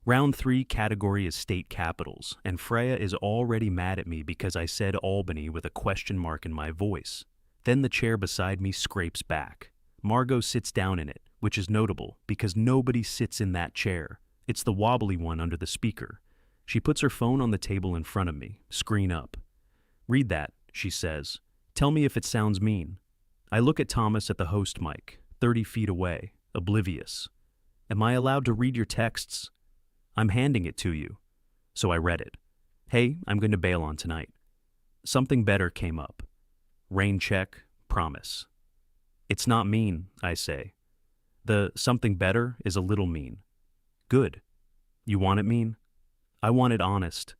Round 3 category is state capitals, and Freya is already mad at me because I said Albany with a question mark in my voice. Then the chair beside me scrapes back. Margo sits down in it, which is notable because nobody sits in that chair. It's the wobbly one under the speaker. She puts her phone on the table in front of me, screen up. "Read that," she says. "Tell me if it sounds mean." I look at Thomas at the host mic, 30 feet away, oblivious. "Am I allowed to read your texts?" "I'm handing it to you." So I read it. "Hey, I'm going to bail on tonight." Something better came up. Rain check, promise. "It's not mean," I say. The something better is a little mean. "Good. You want it mean?" "I want it honest."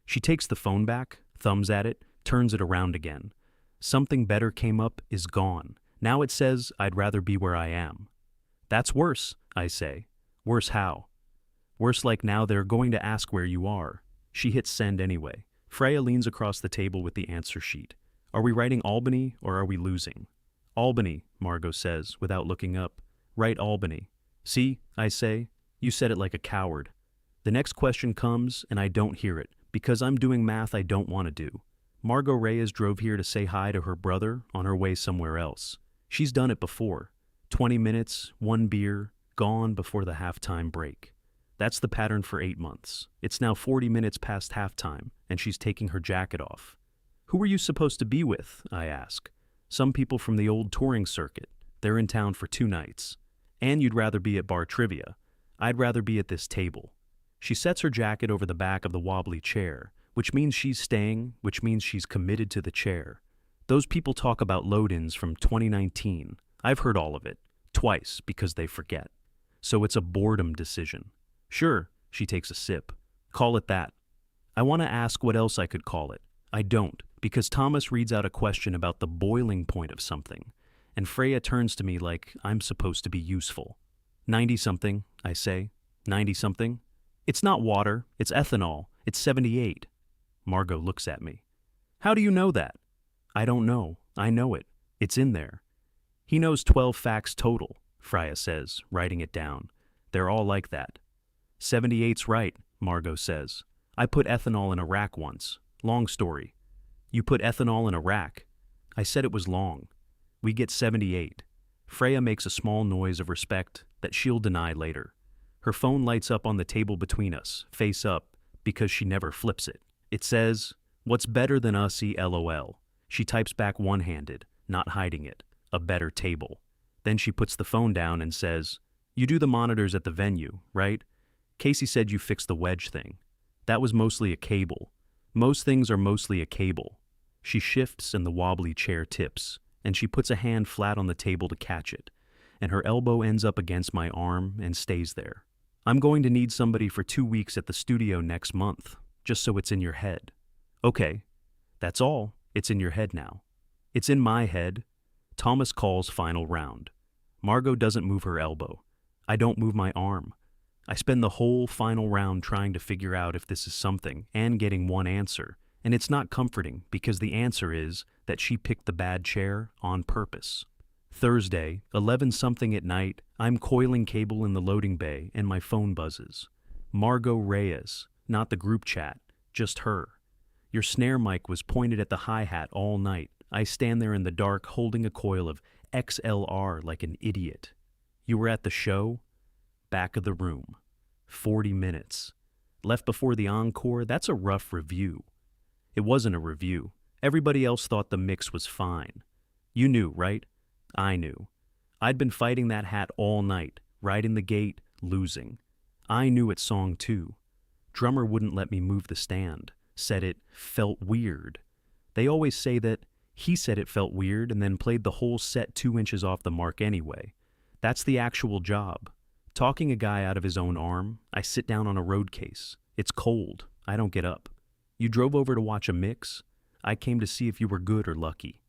She takes the phone back, thumbs at it, turns it around again. Something better came up is gone. Now it says I'd rather be where I am. "That's worse," I say. "Worse how?" "Worse like now they're going to ask where you are." She hits send anyway. Freya leans across the table with the answer sheet. "Are we writing Albany or are we losing?" "Albany," Margo says, without looking up. "Write Albany." "See," I say, "you said it like a coward." The next question comes and I don't hear it because I'm doing math I don't want to do. Margo Reyes drove here to say hi to her brother on her way somewhere else. She's done it before. 20 minutes, one beer, gone before the halftime break. That's the pattern for 8 months. It's now 40 minutes past halftime, and she's taking her jacket off. "Who were you supposed to be with?" I ask. "Some people from the old touring circuit. They're in town for 2 nights. And you'd rather be at bar trivia. I'd rather be at this table." She sets her jacket over the back of the wobbly chair, which means she's staying, which means she's committed to the chair. Those people talk about load-ins from 2019. I've heard all of it, twice, because they forget. So it's a boredom decision. "Sure," she takes a sip. "Call it that." I want to ask what else I could call it. I don't, because Thomas reads out a question about the boiling point of something, and Freya turns to me like I'm supposed to be useful. 90-something, I say. 90-something? "It's not water, it's ethanol. It's 78. Margo looks at me. "How do you know that?" "I don't know. I know it. It's in there." "He knows 12 facts total," Freya says, writing it down. "They're all like that." "78's right," Margo says. "I put ethanol in a rack once. Long story." "You put ethanol in a rack?" I said it was long. We get 78. Freya makes a small noise of respect that she'll deny later. Her phone lights up on the table between us, face up, because she never flips it. It says, "What's better than us-y LOL." She types back one-handed, not hiding it. A better table. Then she puts the phone down and says, "You do the monitors at the venue, right? Casey said you fixed the wedge thing. That was mostly a cable. Most things are mostly a cable." She shifts and the wobbly chair tips, and she puts a hand flat on the table to catch it, and her elbow ends up against my arm and stays there. "I'm going to need somebody for 2 weeks at the studio next month, just so it's in your head." "Okay. That's all. It's in your head now." "It's in my head." Thomas calls final round. Margo doesn't move her elbow. I don't move my arm. I spend the whole final round trying to figure out if this is something and getting one answer, and it's not comforting because the answer is that she picked the bad chair on purpose. Thursday, 11-something at night, I'm coiling cable in the loading bay and my phone buzzes. Margo Reyes, not the group chat, just her. "Your snare mic was pointed at the hi-hat all night. I stand there in the dark holding a coil of XLR like an idiot. You were at the show?" Back of the room. 40 minutes. Left before the encore, that's a rough review. It wasn't a review. Everybody else thought the mix was fine. You knew, right? I knew. I'd been fighting that hat all night, riding the gate, losing. I knew it song too. Drummer wouldn't let me move the stand. Said it felt weird. They always say that he said it felt weird and then played the whole set 2 inches off the mark anyway. That's the actual job. Talking a guy out of his own arm, I sit down on a road case. It's cold. I don't get up. "You drove over to watch a mix?" "I came to see if you were good or lucky."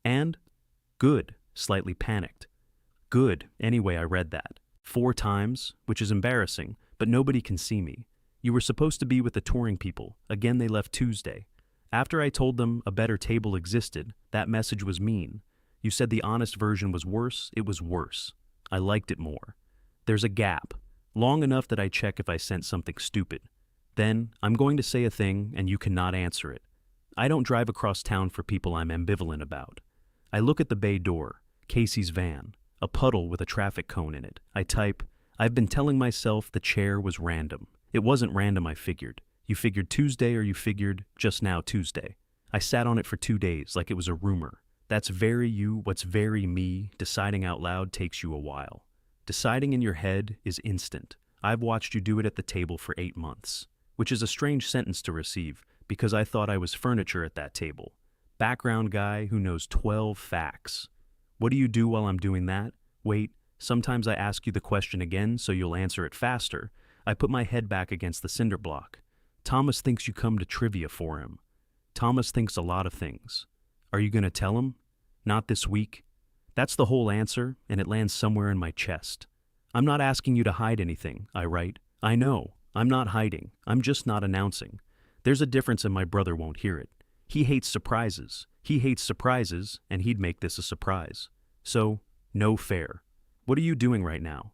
"And?" "Good," slightly panicked. "Good," anyway I read that. 4 times, which is embarrassing, but nobody can see me. "You were supposed to be with the touring people. Again they left Tuesday." After I told them a better table existed, that message was mean. You said the honest version was worse, it was worse. I liked it more. There's a gap. Long enough that I check if I sent something stupid. Then, I'm going to say a thing and you cannot answer it. I don't drive across town for people I'm ambivalent about. I look at the bay door, Casey's van, a puddle with a traffic cone in it. I type, I've been telling myself the chair was random. It wasn't random, I figured. You figured Tuesday or you figured just now Tuesday. I sat on it for 2 days like it was a rumor. That's very you, what's very me. Deciding out loud takes you a while. Deciding in your head is instant. I've watched you do it at the table for 8 months, which is a strange sentence to receive because I thought I was furniture at that table. Background guy who knows 12 facts. What do you do while I'm doing that? Wait, sometimes I ask you the question again so you'll answer it faster. I put my head back against the cinder block. Thomas thinks you come to trivia for him. Thomas thinks a lot of things. Are you going to tell him? Not this week. That's the whole answer, and it lands somewhere in my chest. I'm not asking you to hide anything, I write. I know, I'm not hiding. I'm just not announcing. There's a difference and my brother won't hear it. He hates surprises. He hates surprises, and he'd make this a surprise. So, no fair. What are you doing right now?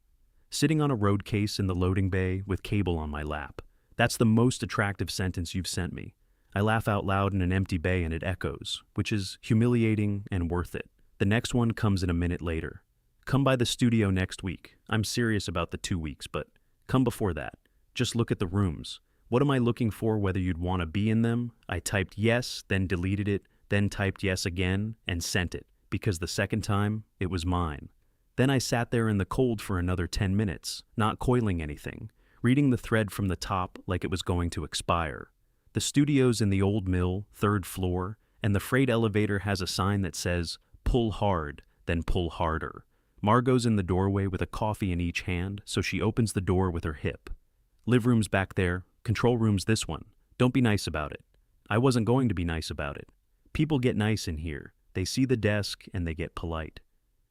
Sitting on a road case in the loading bay with cable on my lap. That's the most attractive sentence you've sent me. I laugh out loud in an empty bay and it echoes, which is humiliating and worth it. The next one comes in a minute later. Come by the studio next week. I'm serious about the 2 weeks, but come before that. Just look at the rooms. What am I looking for, whether you'd want to be in them? I typed yes, then deleted it, then typed yes again, and sent it, because the second time, it was mine. Then I sat there in the cold for another 10 minutes, not coiling anything, reading the thread from the top like it was going to expire. The studio's in the old mill, 3rd floor, and the freight elevator has a sign that says, pull hard, then pull harder. Margo's in the doorway with a coffee in each hand, so she opens the door with her hip. Live room's back there, control room's this one. Don't be nice about it. I wasn't going to be nice about it. People get nice in here. They see the desk and they get polite.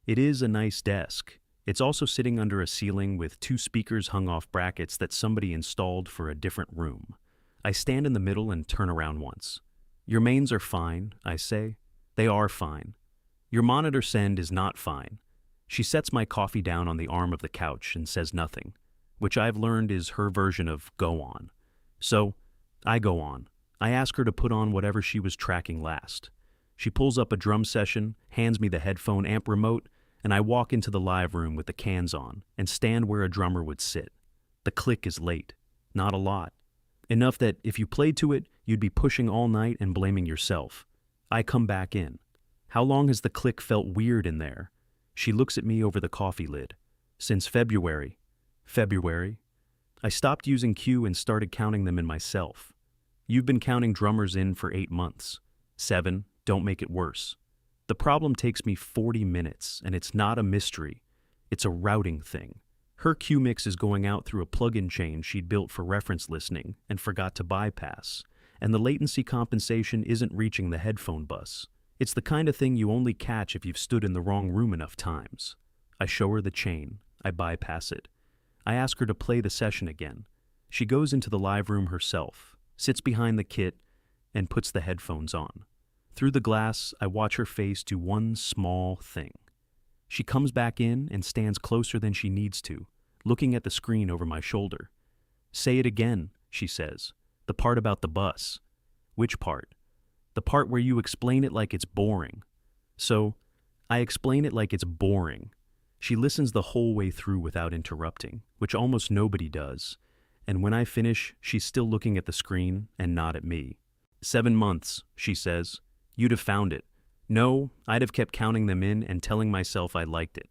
It is a nice desk. It's also sitting under a ceiling with 2 speakers hung off brackets that somebody installed for a different room. I stand in the middle and turn around once. Your mains are fine, I say. They are fine. Your monitor send is not fine. She sets my coffee down on the arm of the couch and says nothing, which I've learned is her version of go on. So, I go on. I ask her to put on whatever she was tracking last. She pulls up a drum session, hands me the headphone amp remote, and I walk into the live room with the cans on and stand where a drummer would sit. The click is late. Not a lot. Enough that if you played to it, you'd be pushing all night and blaming yourself. I come back in. How long has the click felt weird in there? She looks at me over the coffee lid. Since February. February? I stopped using Q and started counting them in myself. You've been counting drummers in for 8 months. 7, don't make it worse. The problem takes me 40 minutes, and it's not a mystery. It's a routing thing. Her Q mix is going out through a plug-in chain she'd built for reference listening and forgot to bypass, and the latency compensation isn't reaching the headphone bus. It's the kind of thing you only catch if you've stood in the wrong room enough times. I show her the chain. I bypass it. I ask her to play the session again. She goes into the live room herself, sits behind the kit, and puts the headphones on. Through the glass, I watch her face do one small thing. She comes back in and stands closer than she needs to, looking at the screen over my shoulder. Say it again, she says. The part about the bus. Which part? The part where you explain it like it's boring. So, I explain it like it's boring. She listens the whole way through without interrupting, which almost nobody does. And when I finish, she's still looking at the screen and not at me. 7 months, she says. You'd have found it. No, I'd have kept counting them in and telling myself I liked it.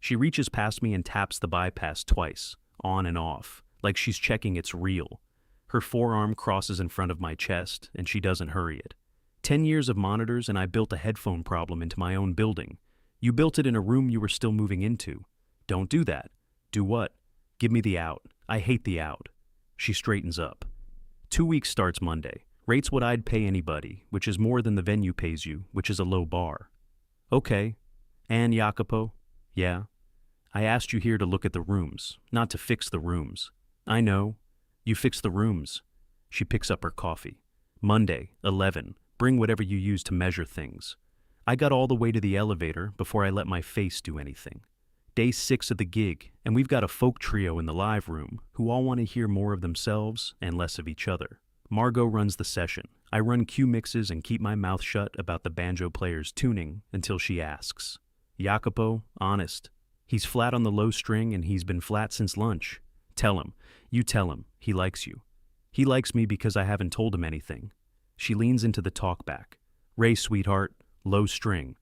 She reaches past me and taps the bypass twice, on and off, like she's checking it's real. Her forearm crosses in front of my chest, and she doesn't hurry it. 10 years of monitors and I built a headphone problem into my own building. You built it in a room you were still moving into. Don't do that. Do what? Give me the out. I hate the out. She straightens up. 2 weeks starts Monday. Rates what I'd pay anybody, which is more than the venue pays you, which is a low bar. Okay. And Jacopo? Yeah. I asked you here to look at the rooms, not to fix the rooms. I know. You fix the rooms. She picks up her coffee. Monday, 11. Bring whatever you use to measure things. I got all the way to the elevator before I let my face do anything. Day 6 of the gig, and we've got a folk trio in the live room who all want to hear more of themselves and less of each other. Margo runs the session. I run cue mixes and keep my mouth shut about the banjo player's tuning until she asks. Jacopo, honest. He's flat on the low string and he's been flat since lunch. Tell him. You tell him. He likes you. He likes me because I haven't told him anything. She leans into the talkback. Ray, sweetheart, low string.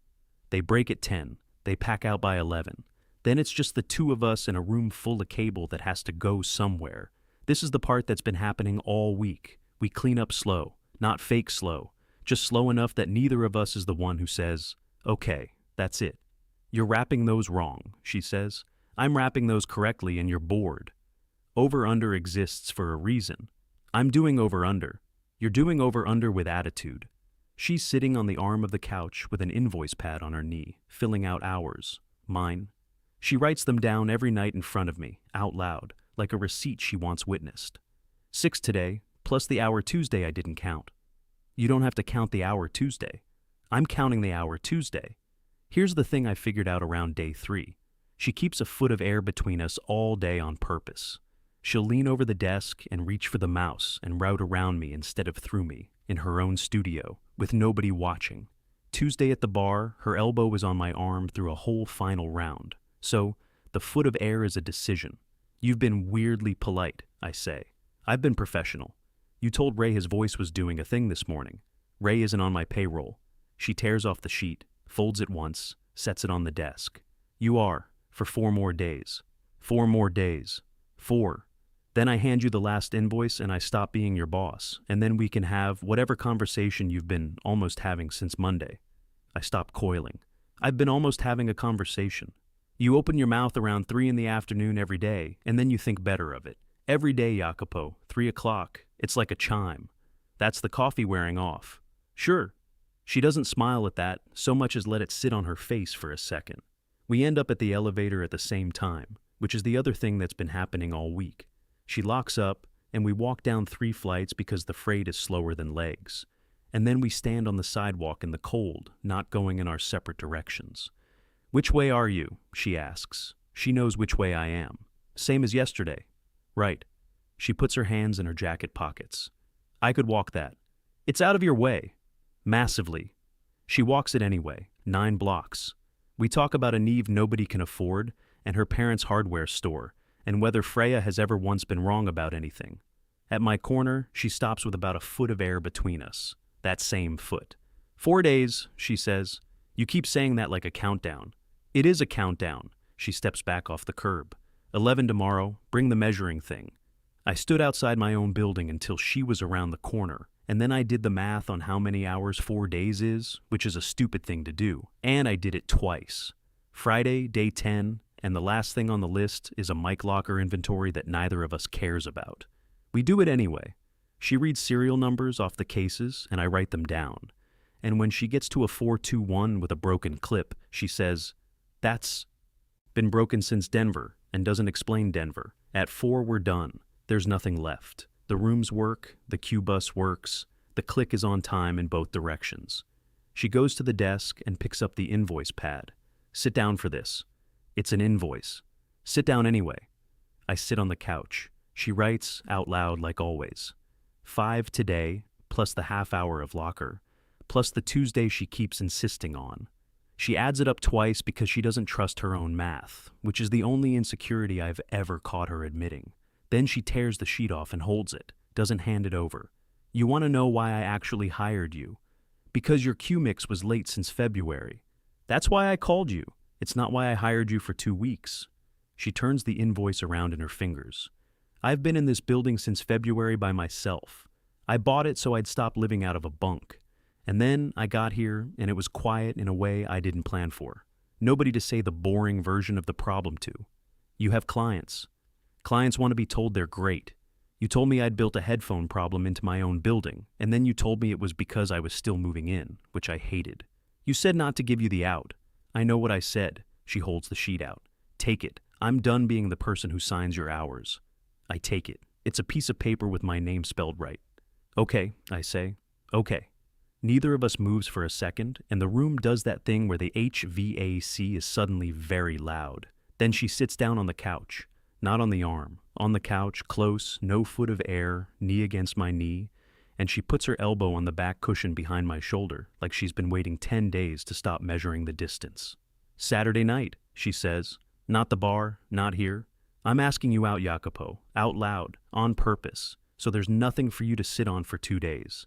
They break at 10. They pack out by 11. Then it's just the two of us in a room full of cable that has to go somewhere. This is the part that's been happening all week. We clean up slow, not fake slow, just slow enough that neither of us is the one who says, okay, that's it. You're rapping those wrong, she says. I'm rapping those correctly and you're bored. Over-under exists for a reason. I'm doing over-under. You're doing over-under with attitude. She's sitting on the arm of the couch with an invoice pad on her knee, filling out hours. Mine. She writes them down every night in front of me, out loud, like a receipt she wants witnessed. 6 today, plus the hour Tuesday I didn't count. You don't have to count the hour Tuesday. I'm counting the hour Tuesday. Here's the thing I figured out around day 3. She keeps a foot of air between us all day on purpose. She'll lean over the desk and reach for the mouse and route around me instead of through me, in her own studio, with nobody watching. Tuesday at the bar, her elbow is on my arm through a whole final round. So, the foot of air is a decision. You've been weirdly polite, I say. I've been professional. You told Ray his voice was doing a thing this morning. Ray isn't on my payroll. She tears off the sheet, folds it once, sets it on the desk. You are, for 4 more days. 4 more days. 4. Then I hand you the last invoice and I stop being your boss, and then we can have whatever conversation you've been almost having since Monday. I stop coiling. I've been almost having a conversation. You open your mouth around 3 in the afternoon every day, and then you think better of it. Every day, Jacopo, 3 o'clock. It's like a chime. That's the coffee wearing off. Sure. She doesn't smile at that, so much as let it sit on her face for a second. We end up at the elevator at the same time, which is the other thing that's been happening all week. She locks up, and we walk down 3 flights because the freight is slower than legs. And then we stand on the sidewalk in the cold, not going in our separate directions. Which way are you? She asks. She knows which way I am. Same as yesterday. Right. She puts her hands in her jacket pockets. I could walk that. It's out of your way. Massively. She walks it anyway, 9 blocks. We talk about a Neve nobody can afford, and her parents' hardware store, and whether Freya has ever once been wrong about anything. At my corner, she stops with about a foot of air between us. That same foot. 4 days, she says. You keep saying that like a countdown. It is a countdown. She steps back off the curb. 11 tomorrow, bring the measuring thing. I stood outside my own building until she was around the corner, and then I did the math on how many hours 4 days is, which is a stupid thing to do, and I did it twice. Friday, day 10, and the last thing on the list is a mic locker inventory that neither of us cares about. We do it anyway. She reads serial numbers off the cases, and I write them down. And when she gets to a 421 with a broken clip, she says, that's been broken since Denver, and doesn't explain Denver. At 4 we're done. There's nothing left. The rooms work, the Q bus works, the click is on time in both directions. She goes to the desk and picks up the invoice pad. Sit down for this. It's an invoice. Sit down anyway. I sit on the couch. She writes out loud like always. 5 today, plus the half hour of locker, plus the Tuesday she keeps insisting on. She adds it up twice because she doesn't trust her own math, which is the only insecurity I've ever caught her admitting. Then she tears the sheet off and holds it, doesn't hand it over. You want to know why I actually hired you? Because your Q-Mix was late since February. That's why I called you. It's not why I hired you for 2 weeks. She turns the invoice around in her fingers. I've been in this building since February by myself. I bought it so I'd stop living out of a bunk. And then I got here, and it was quiet in a way I didn't plan for. Nobody to say the boring version of the problem to. You have clients. Clients want to be told they're great. You told me I'd built a headphone problem into my own building, and then you told me it was because I was still moving in, which I hated. You said not to give you the out. I know what I said. She holds the sheet out. Take it. I'm done being the person who signs your hours. I take it. It's a piece of paper with my name spelled right. Okay, I say. Okay. Neither of us moves for a second, and the room does that thing where the HVAC is suddenly very loud. Then she sits down on the couch, not on the arm, on the couch, close, no foot of air, knee against my knee, and she puts her elbow on the back cushion behind my shoulder like she's been waiting 10 days to stop measuring the distance. Saturday night, she says. Not the bar, not here. I'm asking you out, Jacopo, out loud, on purpose, so there's nothing for you to sit on for 2 days.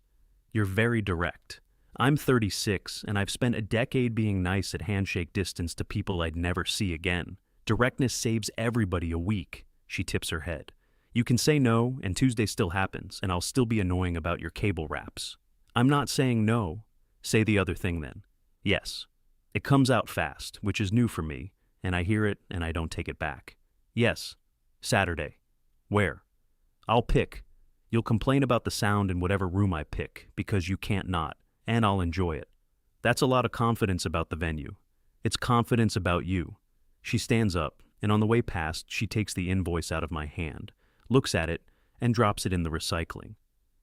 You're very direct. I'm 36, and I've spent a decade being nice at handshake distance to people I'd never see again. Directness saves everybody a week. She tips her head. You can say no, and Tuesday still happens, and I'll still be annoying about your cable wraps. I'm not saying no. Say the other thing then. Yes. It comes out fast, which is new for me, and I hear it and I don't take it back. Yes. Saturday. Where? I'll pick. You'll complain about the sound in whatever room I pick, because you can't not, and I'll enjoy it. That's a lot of confidence about the venue. It's confidence about you. She stands up, and on the way past, she takes the invoice out of my hand, looks at it, and drops it in the recycling.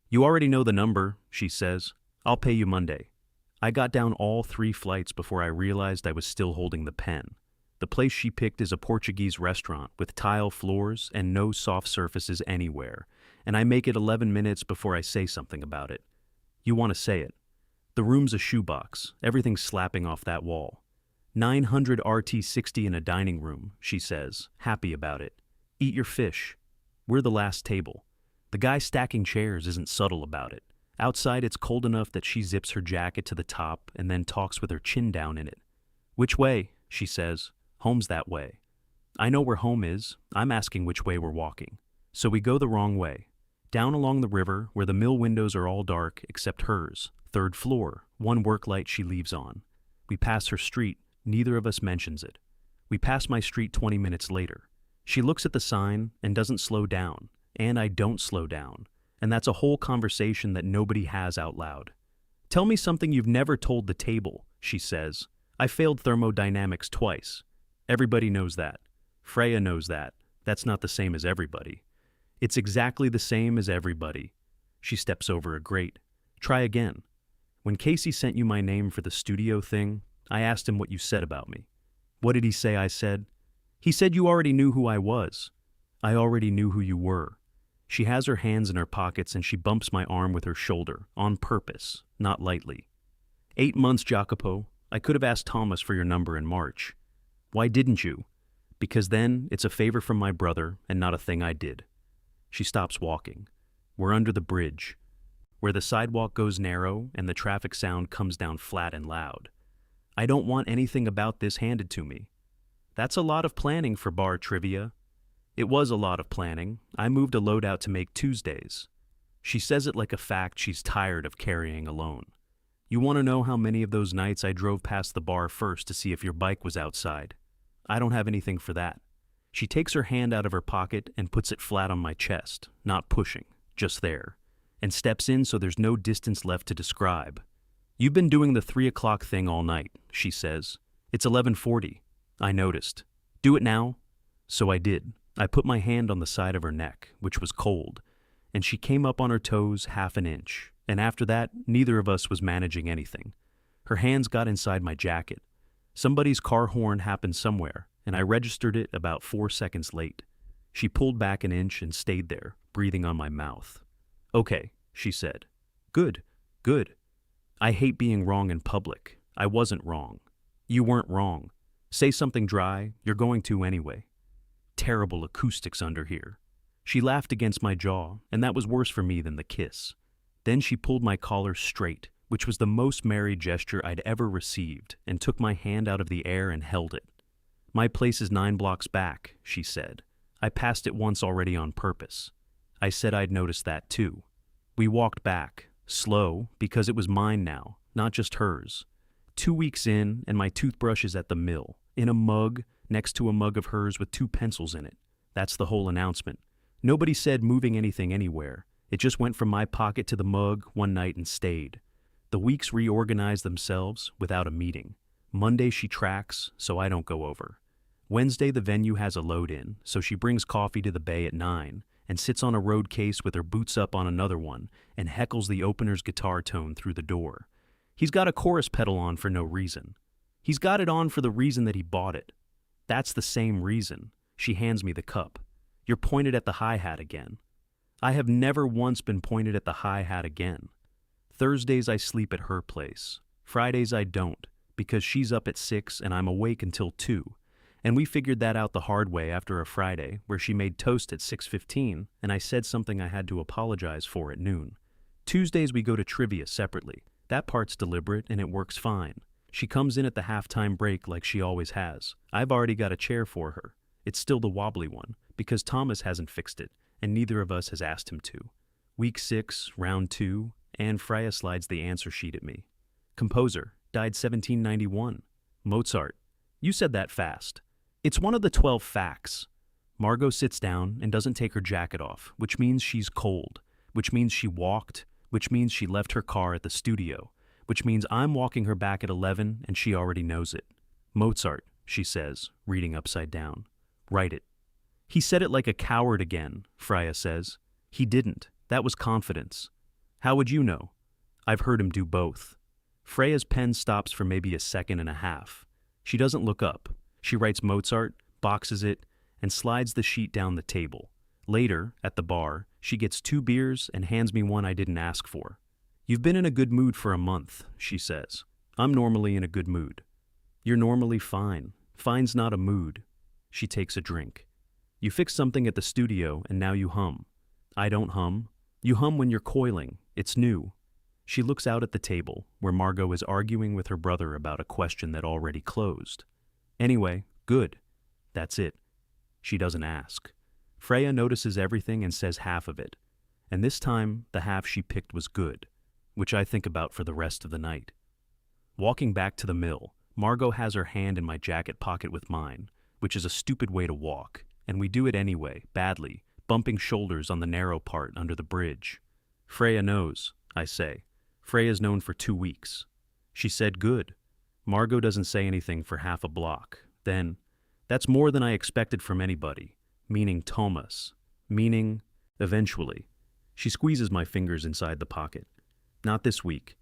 You already know the number, she says. I'll pay you Monday. I got down all 3 flights before I realized I was still holding the pen. The place she picked is a Portuguese restaurant with tile floors and no soft surfaces anywhere, and I make it 11 minutes before I say something about it. You want to say it. The room's a shoebox, everything's slapping off that wall. 900 RT60 in a dining room, she says, happy about it. Eat your fish. We're the last table. The guy stacking chairs isn't subtle about it. Outside, it's cold enough that she zips her jacket to the top and then talks with her chin down in it. Which way? She says. Home's that way. I know where home is. I'm asking which way we're walking. So we go the wrong way. Down along the river, where the mill windows are all dark except hers. 3rd floor, one work light she leaves on. We pass her street. Neither of us mentions it. We pass my street 20 minutes later. She looks at the sign and doesn't slow down. And I don't slow down. And that's a whole conversation that nobody has out loud. Tell me something you've never told the table, she says. I failed thermodynamics twice. Everybody knows that. Freya knows that. That's not the same as everybody. It's exactly the same as everybody. She steps over a grate. Try again. When Casey sent you my name for the studio thing, I asked him what you said about me. What did he say I said? He said you already knew who I was. I already knew who you were. She has her hands in her pockets and she bumps my arm with her shoulder, on purpose, not lightly. 8 months, Jacopo. I could have asked Thomas for your number in March. Why didn't you? Because then it's a favor from my brother and not a thing I did. She stops walking. We're under the bridge, where the sidewalk goes narrow and the traffic sound comes down flat and loud. I don't want anything about this handed to me. That's a lot of planning for bar trivia. It was a lot of planning. I moved a load out to make Tuesdays. She says it like a fact she's tired of carrying alone. You want to know how many of those nights I drove past the bar first to see if your bike was outside? I don't have anything for that. She takes her hand out of her pocket and puts it flat on my chest, not pushing, just there, and steps in so there's no distance left to describe. You've been doing the 3 o'clock thing all night, she says. It's 11:40. I noticed. Do it now? So I did. I put my hand on the side of her neck, which was cold, and she came up on her toes 1/2 inch, and after that, neither of us was managing anything. Her hands got inside my jacket. Somebody's car horn happened somewhere, and I registered it about 4 seconds late. She pulled back 1 inch and stayed there, breathing on my mouth. Okay, she said. Good, good. I hate being wrong in public. I wasn't wrong. You weren't wrong. Say something dry, you're going to anyway. Terrible acoustics under here. She laughed against my jaw, and that was worse for me than the kiss. Then she pulled my collar straight, which was the most merry gesture I'd ever received, and took my hand out of the air and held it. My place is 9 blocks back, she said. I passed it once already on purpose. I said I'd noticed that too. We walked back, slow, because it was mine now, not just hers. 2 weeks in, and my toothbrush is at the mill, in a mug, next to a mug of hers with 2 pencils in it. That's the whole announcement. Nobody said moving anything anywhere. It just went from my pocket to the mug one night and stayed. The weeks reorganized themselves without a meeting. Monday she tracks, so I don't go over. Wednesday the venue has a load in, so she brings coffee to the bay at 9 and sits on a road case with her boots up on another one and heckles the opener's guitar tone through the door. He's got a chorus pedal on for no reason. He's got it on for the reason that he bought it. That's the same reason. She hands me the cup. You're pointed at the hi-hat again. I have never once been pointed at the hi-hat again. Thursdays I sleep at her place. Fridays I don't, because she's up at 6 and I'm awake until 2. And we figured that out the hard way after a Friday where she made toast at 6:15 and I said something I had to apologize for at noon. Tuesdays we go to trivia separately. That part's deliberate and it works fine. She comes in at the halftime break like she always has. I've already got a chair for her. It's still the wobbly one, because Thomas hasn't fixed it, and neither of us has asked him to. Week 6, round 2, and Freya slides the answer sheet at me. Composer, died 1791. Mozart. You said that fast. It's one of the 12 facts. Margo sits down and doesn't take her jacket off, which means she's cold, which means she walked, which means she left her car at the studio, which means I'm walking her back at 11 and she already knows it. Mozart, she says, reading upside down. Write it. He said it like a coward again, Freya says. He didn't. That was confidence. How would you know? I've heard him do both. Freya's pen stops for maybe a second and a half. She doesn't look up. She writes Mozart, boxes it, and slides the sheet down the table. Later, at the bar, she gets 2 beers and hands me one I didn't ask for. You've been in a good mood for a month, she says. I'm normally in a good mood. You're normally fine. Fine's not a mood. She takes a drink. You fix something at the studio and now you hum. I don't hum. You hum when you're coiling. It's new. She looks out at the table, where Margo is arguing with her brother about a question that already closed. Anyway, good. That's it. She doesn't ask. Freya notices everything and says half of it. And this time, the half she picked was good, which I think about for the rest of the night. Walking back to the mill, Margo has her hand in my jacket pocket with mine, which is a stupid way to walk, and we do it anyway, badly, bumping shoulders on the narrow part under the bridge. Freya knows, I say. Freya's known for 2 weeks. She said good. Margo doesn't say anything for half a block. Then, that's more than I expected from anybody, meaning Thomas, meaning, eventually. She squeezes my fingers inside the pocket. Not this week.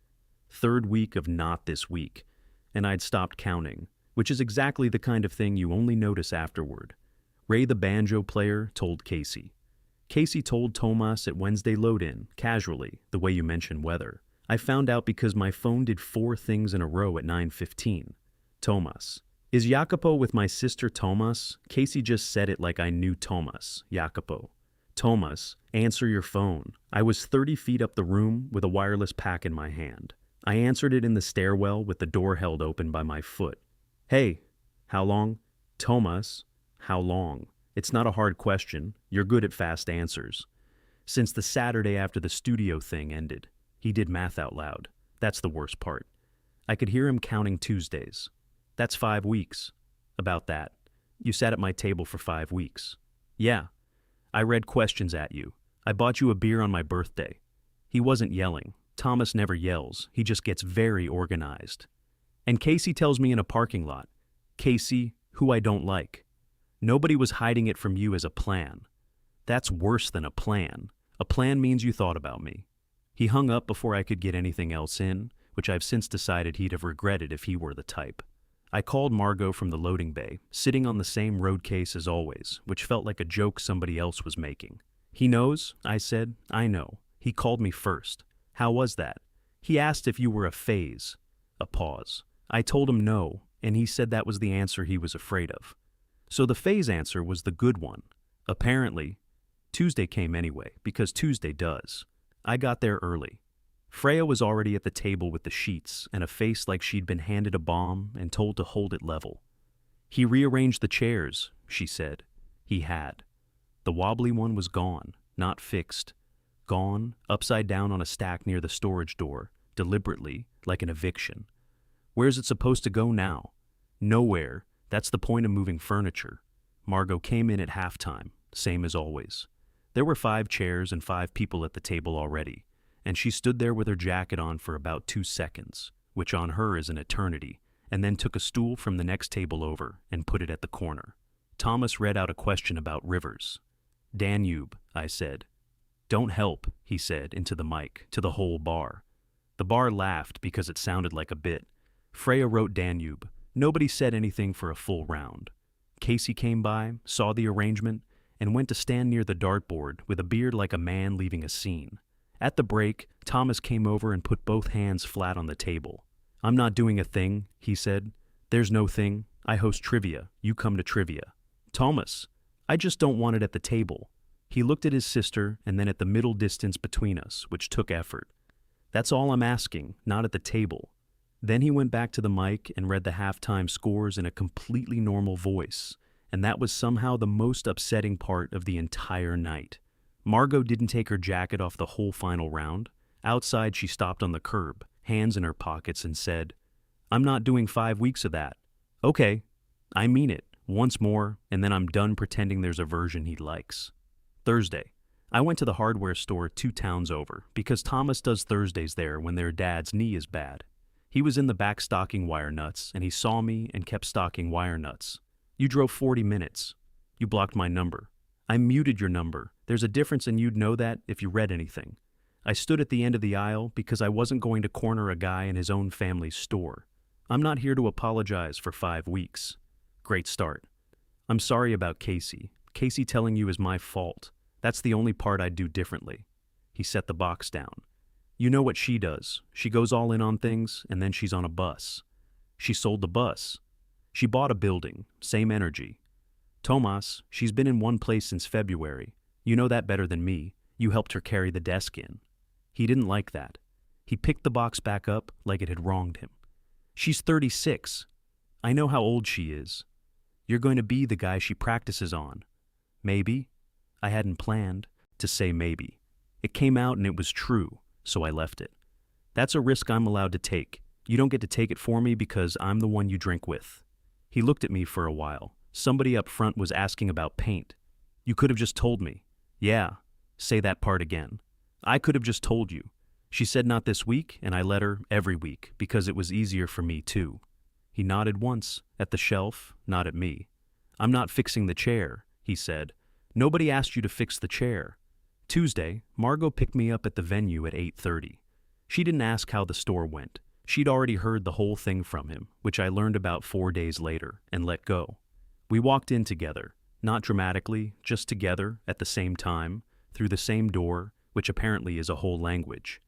3rd week of not this week, and I'd stopped counting, which is exactly the kind of thing you only notice afterward. Ray the banjo player told Casey. Casey told Tomas at Wednesday load-in, casually, the way you mention weather. I found out because my phone did 4 things in a row at 9:15. Tomas. Is Jacopo with my sister Tomas? Casey just said it like I knew Tomas, Jacopo. Tomas, answer your phone. I was 30 feet up the room with a wireless pack in my hand. I answered it in the stairwell with the door held open by my foot. Hey, how long? Tomas, how long? It's not a hard question. You're good at fast answers. Since the Saturday after the studio thing ended. He did math out loud. That's the worst part. I could hear him counting Tuesdays. That's 5 weeks. About that. You sat at my table for 5 weeks. Yeah. I read questions at you. I bought you a beer on my birthday. He wasn't yelling. Thomas never yells. He just gets very organized. And Casey tells me in a parking lot. Casey, who I don't like. Nobody was hiding it from you as a plan. That's worse than a plan. A plan means you thought about me. He hung up before I could get anything else in, which I've since decided he'd have regretted if he were the type. I called Margo from the loading bay, sitting on the same road case as always, which felt like a joke somebody else was making. He knows, I said. I know. He called me first. How was that? He asked if you were a phase. A pause. I told him no, and he said that was the answer he was afraid of. So the phase answer was the good one. Apparently, Tuesday came anyway, because Tuesday does. I got there early. Freya was already at the table with the sheets and a face like she'd been handed a bomb and told to hold it level. He rearranged the chairs, she said. He had. The wobbly one was gone, not fixed. Gone, upside down on a stack near the storage door, deliberately, like an eviction. Where's it supposed to go now? Nowhere. That's the point of moving furniture. Margo came in at halftime, same as always. There were 5 chairs and 5 people at the table already, and she stood there with her jacket on for about 2 seconds, which on her is an eternity, and then took a stool from the next table over and put it at the corner. Thomas read out a question about rivers. Danube, I said. Don't help, he said into the mic, to the whole bar. The bar laughed because it sounded like a bit. Freya wrote Danube. Nobody said anything for a full round. Casey came by, saw the arrangement, and went to stand near the dartboard with a beard like a man leaving a scene. At the break, Thomas came over and put both hands flat on the table. "I'm not doing a thing," he said. "There's no thing. I host trivia. You come to trivia." "Thomas, I just don't want it at the table." He looked at his sister and then at the middle distance between us, which took effort. "That's all I'm asking, not at the table." Then he went back to the mic and read the halftime scores in a completely normal voice, and that was somehow the most upsetting part of the entire night. Margo didn't take her jacket off the whole final round. Outside, she stopped on the curb, hands in her pockets, and said, "I'm not doing 5 weeks of that." "Okay, I mean it, once more, and then I'm done pretending there's a version he likes." Thursday. I went to the hardware store 2 towns over, because Thomas does Thursdays there when their dad's knee is bad. He was in the back stocking wire nuts, and he saw me and kept stocking wire nuts. "You drove 40 minutes. You blocked my number." "I muted your number. There's a difference and you'd know that if you read anything." I stood at the end of the aisle because I wasn't going to corner a guy in his own family's store. "I'm not here to apologize for 5 weeks. Great start. "I'm sorry about Casey. Casey telling you is my fault. That's the only part I'd do differently." He set the box down. "You know what she does. She goes all in on things, and then she's on a bus." "She sold the bus." "She bought a building. Same energy." "Tomas, she's been in one place since February. You know that better than me. You helped her carry the desk in." He didn't like that. He picked the box back up like it had wronged him. "She's 36. I know how old she is. You're going to be the guy she practices on." "Maybe." I hadn't planned to say maybe. It came out and it was true, so I left it. "That's a risk I'm allowed to take. You don't get to take it for me because I'm the one you drink with." He looked at me for a while. Somebody up front was asking about paint. "You could have just told me." "Yeah, say that part again." "I could have just told you." She said not this week, and I let her every week because it was easier for me too. He nodded once, at the shelf, not at me. "I'm not fixing the chair," he said. "Nobody asked you to fix the chair." Tuesday, Margo picked me up at the venue at 8:30. She didn't ask how the store went. She'd already heard the whole thing from him, which I learned about 4 days later, and let go. We walked in together, not dramatically, just together, at the same time, through the same door, which apparently is a whole language.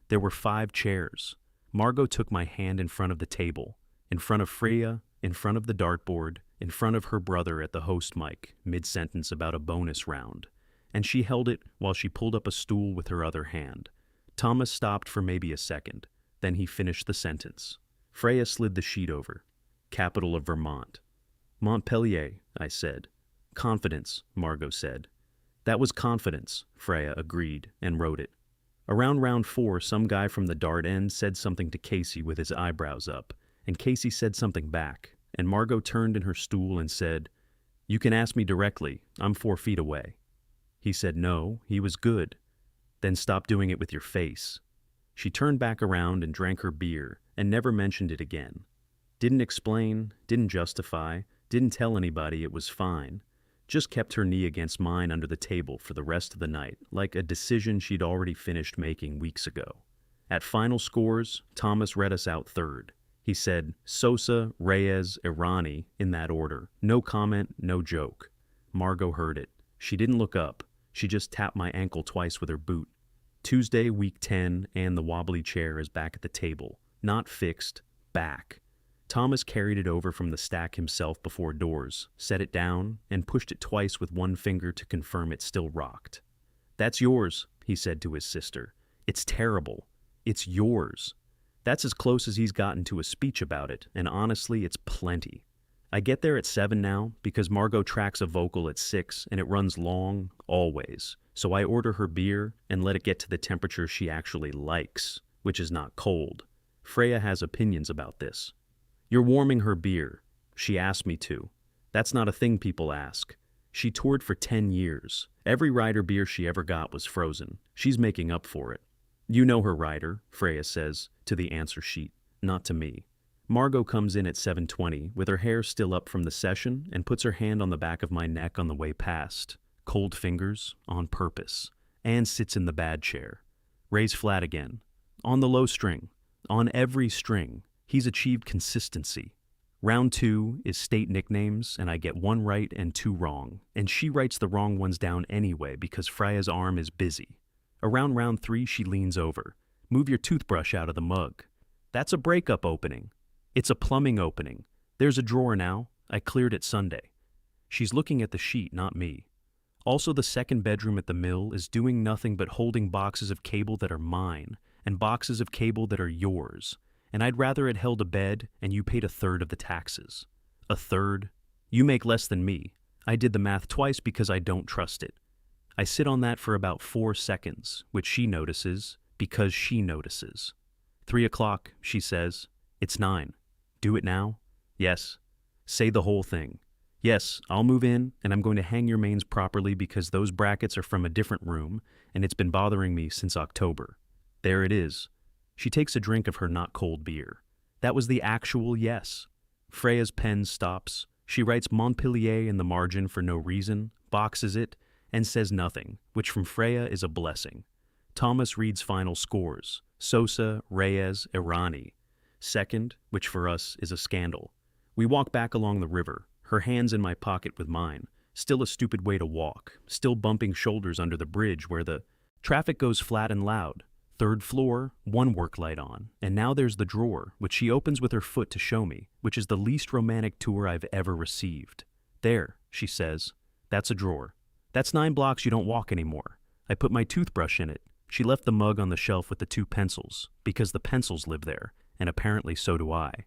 There were 5 chairs. Margo took my hand in front of the table, in front of Freya, in front of the dartboard, in front of her brother at the host mic, mid-sentence about a bonus round, and she held it while she pulled up a stool with her other hand. Thomas stopped for maybe a second, then he finished the sentence. Freya slid the sheet over. "Capital of Vermont." "Montpellier," I said. "Confidence," Margo said. "That was confidence," Freya agreed, and wrote it. Around round 4, some guy from the dart end said something to Casey with his eyebrows up, and Casey said something back, and Margo turned in her stool and said, "You can ask me directly, I'm 4 feet away." He said no, he was good. "Then stop doing it with your face." She turned back around and drank her beer, and never mentioned it again. Didn't explain, didn't justify, didn't tell anybody it was fine. Just kept her knee against mine under the table for the rest of the night, like a decision she'd already finished making weeks ago. At final scores, Thomas read us out third. He said Sosa, Reyes, Irani, in that order. No comment, no joke. Margo heard it. She didn't look up. She just tapped my ankle twice with her boot. Tuesday, week 10, and the wobbly chair is back at the table. Not fixed, back. Thomas carried it over from the stack himself before doors, set it down, and pushed it twice with one finger to confirm it still rocked. "That's yours," he said to his sister. "It's terrible. It's yours." That's as close as he's gotten to a speech about it, and honestly, it's plenty. I get there at 7 now because Margo tracks a vocal at 6 and it runs long, always. So I order her beer and let it get to the temperature she actually likes, which is not cold. Freya has opinions about this. "You're warming her beer." She asked me to. That's not a thing people ask. She toured for 10 years. Every Ryder beer she ever got was frozen. She's making up for it. "You know her, Ryder," Freya says, to the answer sheet, not to me. Margo comes in at 7:20 with her hair still up from the session and puts her hand on the back of my neck on the way past. Cold fingers, on purpose. And sits in the bad chair. Ray's flat again. On the low string. On every string. He's achieved consistency. Round 2 is state nicknames, and I get 1 right and 2 wrong, and she writes the wrong ones down anyway because Freya's arm is busy. Around round 3, she leans over. Move your toothbrush out of the mug. That's a breakup opening. It's a plumbing opening. There's a drawer now. I cleared it Sunday. She's looking at the sheet, not me. Also, the second bedroom at the mill is doing nothing but holding boxes of cable that are mine and boxes of cable that are yours. And I'd rather it held a bed and you paid 1/3 of the taxes. 1/3? You make less than me. I did the math twice because I don't trust it. I sit on that for about 4 seconds, which she notices because she notices. 3 o'clock, she says. It's 9. Do it now? Yes. Say the whole thing. Yes, I'll move in, and I'm going to hang your mains properly because those brackets are from a different room, and it's been bothering me since October. There it is. She takes a drink of her not-cold beer. That was the actual yes. Freya's pen stops. She writes Montpellier in the margin for no reason, boxes it, and says nothing, which from Freya is a blessing. Thomas reads final scores. Sosa, Reyes, Irani. Second, which for us is a scandal. We walk back along the river, her hands in my pocket with mine. Still a stupid way to walk, still bumping shoulders under the bridge where the traffic goes flat and loud. 3rd floor, 1 work light on, and now there's the drawer, which she opens with her foot to show me, which is the least romantic tour I've ever received. There, she says, that's a drawer. That's 9 blocks you don't walk anymore. I put my toothbrush in it. She left the mug on the shelf with the 2 pencils, because the pencils live there, and apparently so do I.